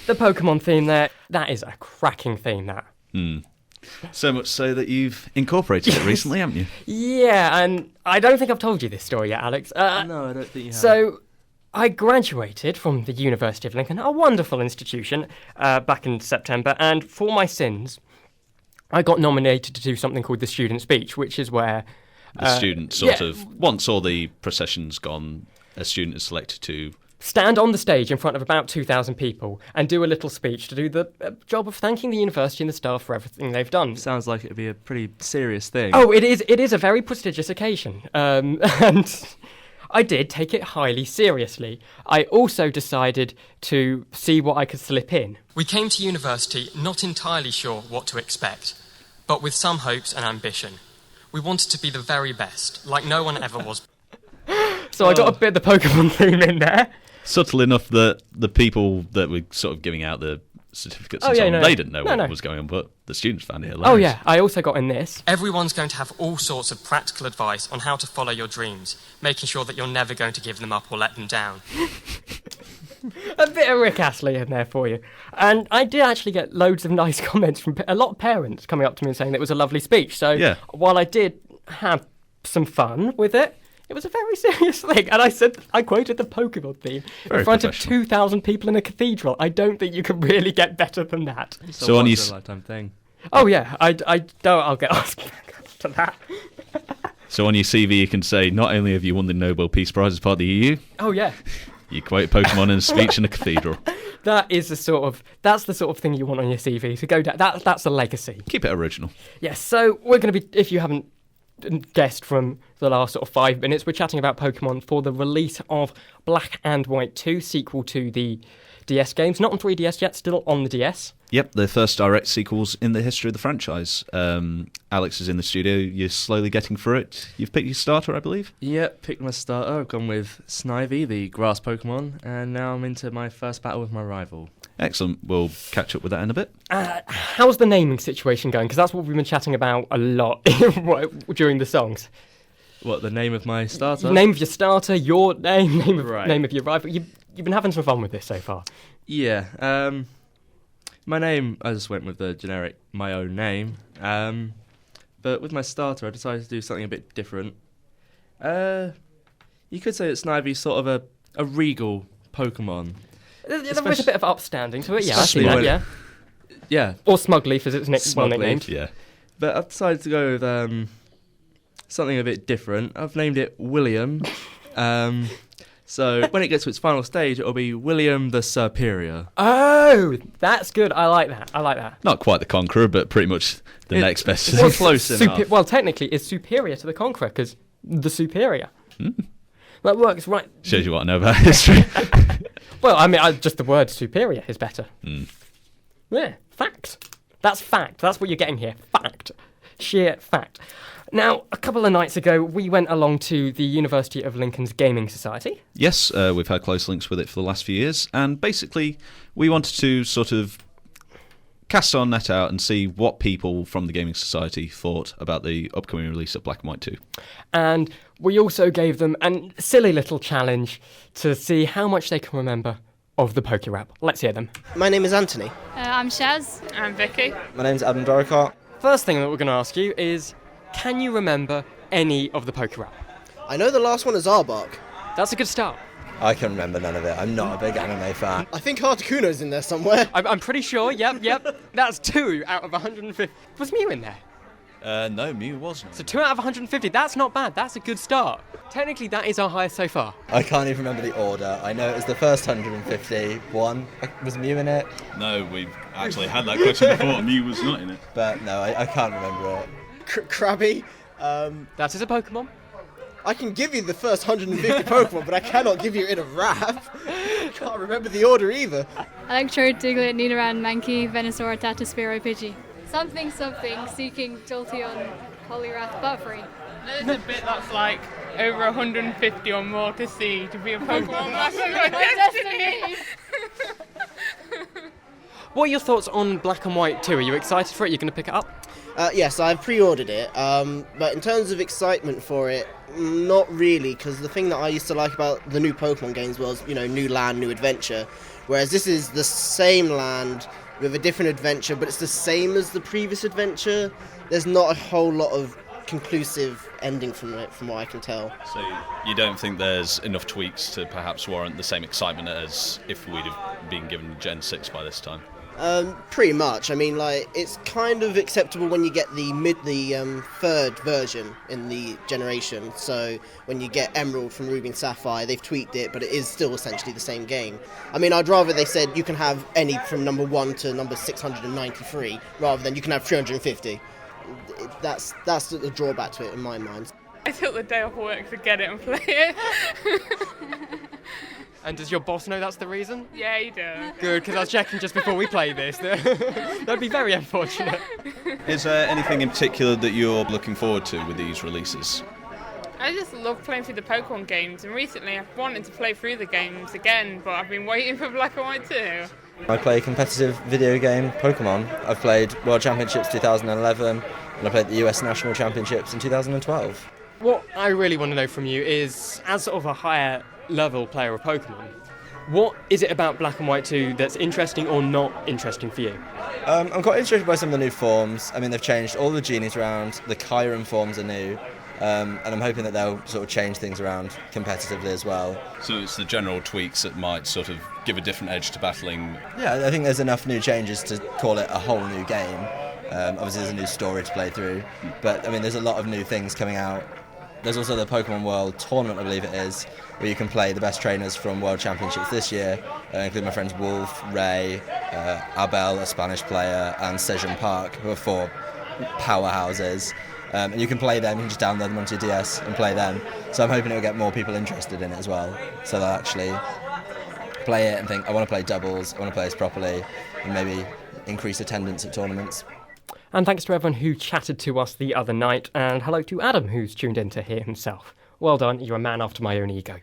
The Pokemon theme there, that is a cracking theme, that. So much so that you've incorporated it recently, haven't you? Yeah, and I don't think I've told you this story yet, Alex. No, I don't think you have. So, I graduated from the University of Lincoln, a wonderful institution, back in September, and for my sins, I got nominated to do something called the student speech, which is where... The student sort of, once all the procession's gone, a student is selected to... stand on the stage in front of about 2,000 people and do a little speech to do the job of thanking the university and the staff for everything they've done. Sounds like it'd be a pretty serious thing. Oh, it is a very prestigious occasion. And I did take it highly seriously. I also decided to see what I could slip in. We came to university not entirely sure what to expect, but with some hopes and ambition. We wanted to be the very best, like no one ever was. So I got a bit of the Pokemon theme in there. Subtle enough that the people that were sort of giving out the certificates and so on, they didn't know what was going on, but the students found it hilarious. Oh yeah, I also got in this. Everyone's going to have all sorts of practical advice on how to follow your dreams, making sure that you're never going to give them up or let them down. A bit of Rick Astley in there for you. And I did actually get loads of nice comments from a lot of parents coming up to me and saying that it was a lovely speech. So while I did have some fun with it, it was a very serious thing. And I quoted the Pokemon theme in front of 2,000 people in a cathedral. I don't think you can really get better than that. So on a lifetime thing. Oh yeah, I'll get asked back after that. So on your CV you can say, not only have you won the Nobel Peace Prize as part of the EU. Oh yeah. You quote Pokemon in a speech in a cathedral. That's the sort of thing you want on your CV. So go down. That's a legacy. Keep it original. Yes. So we're going to be, if you haven't guessed from the last sort of 5 minutes, we're chatting about Pokemon for the release of Black and White 2, sequel to the DS games. Not on 3DS yet, still on the DS. Yep, the first direct sequels in the history of the franchise. Alex is in the studio. You're slowly getting through it. You've picked your starter, I believe? Yep, picked my starter. I've gone with Snivy, the grass Pokemon, and now I'm into my first battle with my rival. Excellent. We'll catch up with that in a bit. How's the naming situation going? Because that's what we've been chatting about a lot during the songs. What, the name of my starter? Name of your starter, your name of your rival. You've been having some fun with this so far. Yeah. My name, I just went with the generic, my own name. But with my starter, I decided to do something a bit different. You could say that Snivy's sort of a regal Pokemon. There's a bit of upstanding to it, yeah. Especially I see that, yeah. Or Smugleaf, as it's well nicknamed. Yeah. But I've decided to go with something a bit different. I've named it William. So when it gets to its final stage, it'll be William the Superior. Oh, that's good. I like that. Not quite the Conqueror, but pretty much the next best. It's close enough. Well, technically, it's superior to the Conqueror, because the superior. That works, right? Shows you what I know about history. Well, I mean, just the word superior is better. Yeah, fact. That's fact. That's what you're getting here. Fact. Sheer fact. Now, a couple of nights ago, we went along to the University of Lincoln's Gaming Society. Yes, we've had close links with it for the last few years, and basically we wanted to sort of cast our net out and see what people from the Gaming Society thought about the upcoming release of Black and White 2. And we also gave them a silly little challenge to see how much they can remember of the Pokerap. Let's hear them. My name is Anthony. I'm Shaz. I'm Vicky. My name's Adam Doricott. First thing that we're going to ask you is, can you remember any of the Pokerap? I know the last one is Arbok. That's a good start. I can remember none of it. I'm not a big anime fan. I think Articuno's in there somewhere. I'm pretty sure, yep. That's 2 out of 150. Was Mew in there? No, Mew wasn't. So 2 out of 150, that's not bad. That's a good start. Technically, that is our highest so far. I can't even remember the order. I know it was the first 151. Was Mew in it? No, we've actually had that question before. Mew was not in it. But no, I can't remember it. Krabby. That is a Pokemon. I can give you the first 150 Pokemon, but I cannot give you it in a rap. Can't remember the order either. Electrode, Diglett, Nidoran, Mankey, Venusaur, Tataspiro, Pidgey. Something, seeking Jolteon, Poliwrath, Buttery. There's a bit that's like over 150 or more to see to be a Pokemon Master of my Destiny! What are your thoughts on Black and White 2? Are you excited for it? Are you going to pick it up? Yes, I've pre-ordered it, but in terms of excitement for it, not really, because the thing that I used to like about the new Pokemon games was, new land, new adventure, Whereas this is the same land with a different adventure, but it's the same as the previous adventure. There's not a whole lot of conclusive ending from it, from what I can tell. So you don't think there's enough tweaks to perhaps warrant the same excitement as if we'd have been given Gen 6 by this time? Pretty much. I mean, like, it's kind of acceptable when you get the third version in the generation. So when you get Emerald from Ruby and Sapphire, they've tweaked it, but it is still essentially the same game. I mean, I'd rather they said you can have any from number 1 to number 693, rather than you can have 350. That's the drawback to it in my mind. I took the day off work to get it and play it. And does your boss know that's the reason? Yeah, he does. Good, because I was checking just before we played this. That'd be very unfortunate. Is there anything in particular that you're looking forward to with these releases? I just love playing through the Pokemon games, and recently I've wanted to play through the games again, but I've been waiting for Black and White 2. I play competitive video game Pokemon. I've played World Championships 2011 and I played the US National Championships in 2012. What I really want to know from you is, as sort of a higher level player of Pokemon, what is it about Black and White 2 that's interesting or not interesting for you? I'm quite interested by some of the new forms. I mean, they've changed all the genies around, the Kyurem forms are new, and I'm hoping that they'll sort of change things around competitively as well. So it's the general tweaks that might sort of give a different edge to battling. Yeah, I think there's enough new changes to call it a whole new game. Obviously there's a new story to play through, but I mean, there's a lot of new things coming out. There's also the Pokemon World Tournament, I believe it is, where you can play the best trainers from World Championships this year, including my friends Wolf, Ray, Abel, a Spanish player, and Sejun Park, who are 4 powerhouses. And you can play them, you can just download them onto your DS and play them. So I'm hoping it will get more people interested in it as well, so they'll actually play it and think, I want to play doubles, I want to play this properly, and maybe increase attendance at tournaments. And thanks to everyone who chatted to us the other night, and hello to Adam, who's tuned in to hear himself. Well done, you're a man after my own ego.